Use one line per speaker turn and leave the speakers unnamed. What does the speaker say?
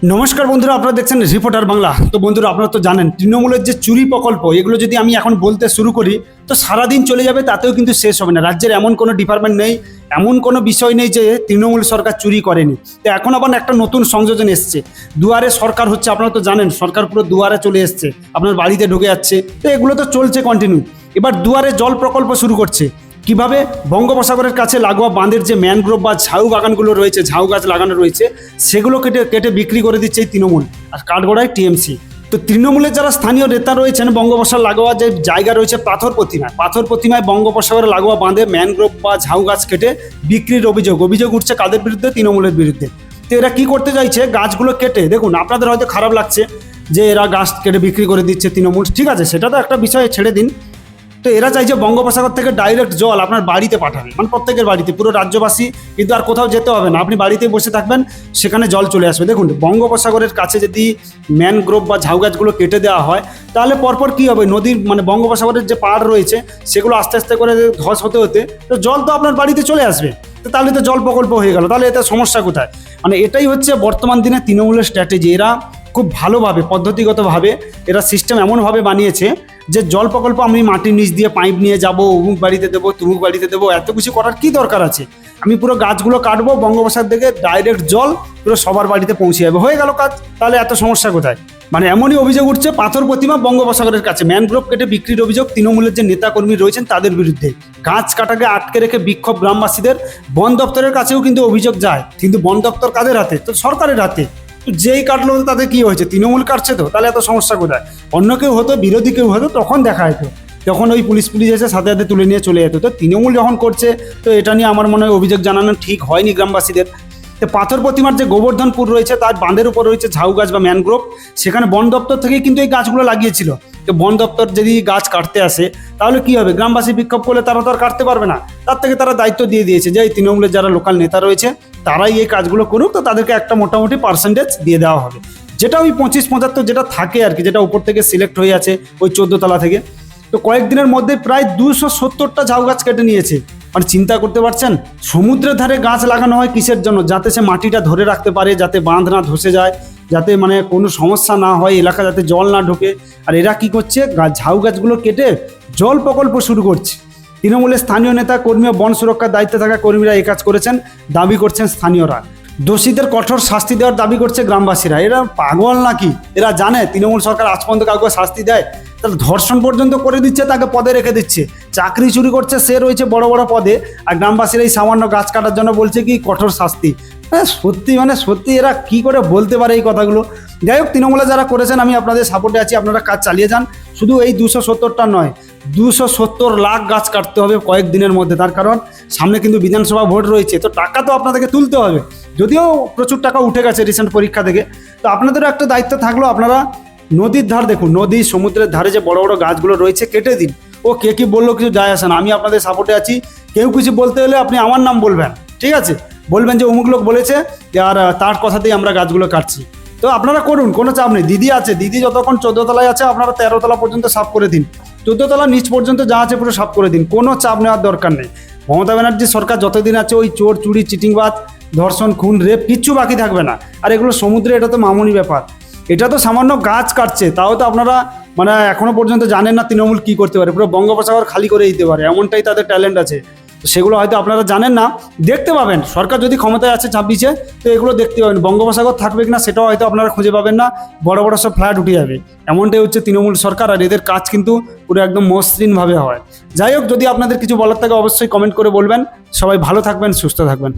নমস্কার বন্ধুরা, আপনারা দেখছেন রিপোর্টার বাংলা। তো বন্ধুরা, আপনারা তো জানেন তৃণমূলের যে চুরি প্রকল্প, এগুলো যদি আমি এখন বলতে শুরু করি তো সারাদিন চলে যাবে, তাতেও কিন্তু শেষ হবে না। রাজ্যের এমন কোনো ডিপার্টমেন্ট নেই, এমন কোনো বিষয় নেই যে তৃণমূল সরকার চুরি করেনি। তো এখন আবার একটা নতুন সংযোজন এসছে, দুয়ারে সরকার হচ্ছে। আপনারা তো জানেন সরকার পুরো দুয়ারে চলে এসছে, আপনার বাড়িতে ঢুকে যাচ্ছে। তো এগুলো তো চলছে কন্টিনিউ। এবার দুয়ারে জল প্রকল্প শুরু করছে। কিভাবে? বঙ্গোপসাগরের কাছে লাগোয়া বাঁধের যে ম্যানগ্রোভ বা ঝাউ বাগানগুলো রয়েছে, ঝাউ গাছ লাগানো রয়েছে, সেগুলো কেটে কেটে বিক্রি করে দিচ্ছে এই তৃণমূল, আর কাঠগড়ায় টিএমসি। তো তৃণমূলের যারা স্থানীয় নেতা রয়েছেন, বঙ্গোপসাগর লাগোয়া যে জায়গা রয়েছে পাথর প্রতিমায় বঙ্গোপসাগরে লাগোয়া বাঁধে ম্যানগ্রোভ বা ঝাউ গাছ কেটে বিক্রির অভিযোগ উঠছে কাদের বিরুদ্ধে? তৃণমূলের বিরুদ্ধে। তো এরা কি করতে চাইছে? গাছগুলো কেটে, দেখুন আপনাদের হয়তো খারাপ লাগছে যে এরা গাছ কেটে বিক্রি করে দিচ্ছে তৃণমূল, ঠিক আছে, সেটা তো একটা বিষয়, ছেড়ে দিন। তো এরা চাইছে বঙ্গোপসাগর থেকে ডাইরেক্ট জল আপনার বাড়িতে পাঠাবে, মানে প্রত্যেকের বাড়িতে, পুরো রাজ্যবাসী কিন্তু আর কোথাও যেতে হবে না, আপনি বাড়িতেই বসে থাকবেন, সেখানে জল চলে আসবে। দেখুন, বঙ্গোপসাগরের কাছে যদি ম্যানগ্রোভ বা ঝাউ গাছগুলো কেটে দেওয়া হয়, তাহলে পরপর কী হবে? নদীর মানে বঙ্গোপসাগরের যে পাড় রয়েছে সেগুলো আস্তে আস্তে করে ধস হতে হতে তো জল তো আপনার বাড়িতে চলে আসবে। তো তাহলে তো জল প্রকল্প হয়ে গেল, তাহলে এতে সমস্যা কোথায়? মানে এটাই হচ্ছে বর্তমান দিনে তৃণমূলের স্ট্র্যাটেজি। এরা খুব ভালোভাবে পদ্ধতিগতভাবে এরা সিস্টেম এমনভাবে বানিয়েছে যে জল প্রকল্প আমি মাটির নিচ দিয়ে পাইপ নিয়ে যাব, অমুক বাড়িতে দেবো, তুমুক বাড়িতে দেবো, এত কিছু করার কি দরকার আছে? আমি পুরো গাছগুলো কাটবো, বঙ্গোপসাগর থেকে ডাইরেক্ট জল পুরো সবার বাড়িতে পৌঁছে যাবে, হয়ে গেল কাজ। তাহলে এত সমস্যা কোথায়? মানে এমনই অভিযোগ উঠছে পাথর প্রতিমা বঙ্গোপসাগরের কাছে ম্যানগ্রোভ কেটে বিক্রির অভিযোগ তৃণমূলের যে নেতাকর্মী রয়েছেন তাদের বিরুদ্ধে। গাছ কাটাকে আটকে রেখে বিক্ষোভ গ্রামবাসীদের। বন দপ্তরের কাছেও কিন্তু অভিযোগ যায়, কিন্তু বন দপ্তর কাদের হাতে? তো সরকারের হাতে। যেই কাটলো তাদের কি হয়েছে? তৃণমূল কাটছে, তো তাহলে এত সমস্যা কোথায়? অন্য কেউ হতো, বিরোধী কেউ হতো, তখন দেখা যেত, তখন ওই পুলিশ এসে সাথে সাথে তুলে নিয়ে চলে যেত। তো তৃণমূল যখন করছে, তো এটা নিয়ে আমার মনে হয় অভিযোগ জানানো ঠিক হয়নি গ্রামবাসীদের। তো পাথর প্রতিমার যে গোবর্ধনপুর রয়েছে তার বাঁধের উপর রয়েছে ঝাউ গাছ বা ম্যানগ্রোভ, সেখানে বন দপ্তর থেকেই কিন্তু এই গাছগুলো লাগিয়েছিল। তো বন দপ্তর যদি গাছ কাটতে আসে তাহলে কি হবে? গ্রামবাসী বিক্ষোভ করলে তারা তো আর কাটতে পারবে না। তার থেকে তারা দায়িত্ব দিয়ে দিয়েছে যে এই তৃণমূলের যারা লোকাল নেতা রয়েছে তারাই এই কাজগুলো করুক, তো তাদেরকে একটা মোটামুটি পার্সেন্টেজ দিয়ে দেওয়া হবে, যেটা ওই 25-75 যেটা থাকে আর কি, যেটা উপর থেকে সিলেক্ট হয়ে আছে ওই 14 তলা থেকে। তো কয়েকদিনের মধ্যে প্রায় 270টা ঝাউ গাছ কেটে নিয়েছে। মানে চিন্তা করতে পারছেন? সমুদ্রের ধারে গাছ লাগানো হয় কিসের জন্য? যাতে সে মাটিটা ধরে রাখতে পারে, যাতে বাঁধ না ধসে যায়, যাতে মানে কোনো সমস্যা না হয়, এলাকা যাতে জল না ঢোকে। আর এরা কি করছে? ঝাউ গাছগুলো কেটে জল প্রকল্প শুরু করছে। তৃণমূলের স্থানীয় নেতা কর্মী ও বন সুরক্ষার দায়িত্বে থাকা কর্মীরা এই কাজ করেছেন দাবি করছেন স্থানীয়রা। দোষীদের কঠোর শাস্তি দেওয়ার দাবি করছে গ্রামবাসীরা। এরা পাগল নাকি? এরা জানে তৃণমূল সরকার আজ পর্যন্ত কাউকে শাস্তি দেয়? তাহলে ধর্ষণ পর্যন্ত করে দিচ্ছে, তাকে পদে রেখে দিচ্ছে। চাকরি চুরি করছে, সে রয়েছে বড় বড় পদে, আর গ্রামবাসীরা এই সামান্য গাছ কাটার জন্য বলছে কি কঠোর শাস্তি। হ্যাঁ, সত্যি এরা কি করে বলতে পারে এই কথাগুলো? যাই হোক, তৃণমূলে যারা করেছেন আমি আপনাদের সাপোর্টে আছি, আপনারা কাজ চালিয়ে যান। শুধু এই 270টা নয়, 270 লাখ গাছ কাটতে হবে কয়েকদিনের মধ্যে। তার কারণ সামনে কিন্তু বিধানসভা ভোট রয়েছে, তো টাকা তো আপনাদেরকে তুলতে হবে। যদিও প্রচুর টাকা উঠে গেছে রিসেন্ট পরীক্ষা থেকে, তো আপনাদেরও একটা দায়িত্ব থাকলো, আপনারা নদীর ধার দেখুন, নদী সমুদ্রের ধারে যে বড় বড় গাছগুলো রয়েছে কেটে দিন। ও কে কি বললো কিছু যায় আসে না, আমি আপনাদের সাপোর্টে আছি। কেউ কিছু বলতে হলে আপনি আমার নাম বলবেন, ঠিক আছে? বলবেন যে অমুক লোক বলেছে, আর তার কথাতেই আমরা গাছগুলো কাটছি। তো আপনারা করুন, কোনো চাপ নেই। দিদি আছে, দিদি যতক্ষণ 14 তলায় আছে আপনারা 13 তলা পর্যন্ত সাফ করে দিন, 14 তলা নিচ পর্যন্ত যা আছে পুরো সাফ করে দিন, কোনো চাপ নেওয়ার দরকার নেই। মমতা ব্যানার্জি সরকার যতদিন আছে ওই চোর চুরি চিটিংবাজ ধর্ষণ খুন রেপ কিচ্ছু বাকি থাকবে না। আর এগুলো সমুদ্রে, এটা তো মামুনি ব্যাপার। এটা তো সামান্য গাছ কাটছে, তাও তো আপনারা মানে এখনো পর্যন্ত জানেন না তৃণমূল কি করতে পারে। পুরো বঙ্গোপসাগর খালি করে দিতে পারে, এমনটাই তাদের ট্যালেন্ট আছে। তো সেগুলো হয়তো আপনারা জানেন না, দেখতে পাবেন। সরকার যদি ক্ষমতায় আছে 26-এ, তো এগুলো দেখতে পাবেন। বঙ্গোপসাগর থাকবে কিনা সেটাও হয়তো আপনারা খুঁজে পাবেন না, বড় বড় সব ফ্ল্যাট উঠে যাবে। এমনটাই হচ্ছে তৃণমূল সরকার, আর এদের কাজ কিন্তু পুরো একদম মসৃণভাবে হয়। যাই হোক, যদি আপনাদের কিছু বলার থাকে অবশ্যই কমেন্ট করে বলবেন। সবাই ভালো থাকবেন, সুস্থ থাকবেন।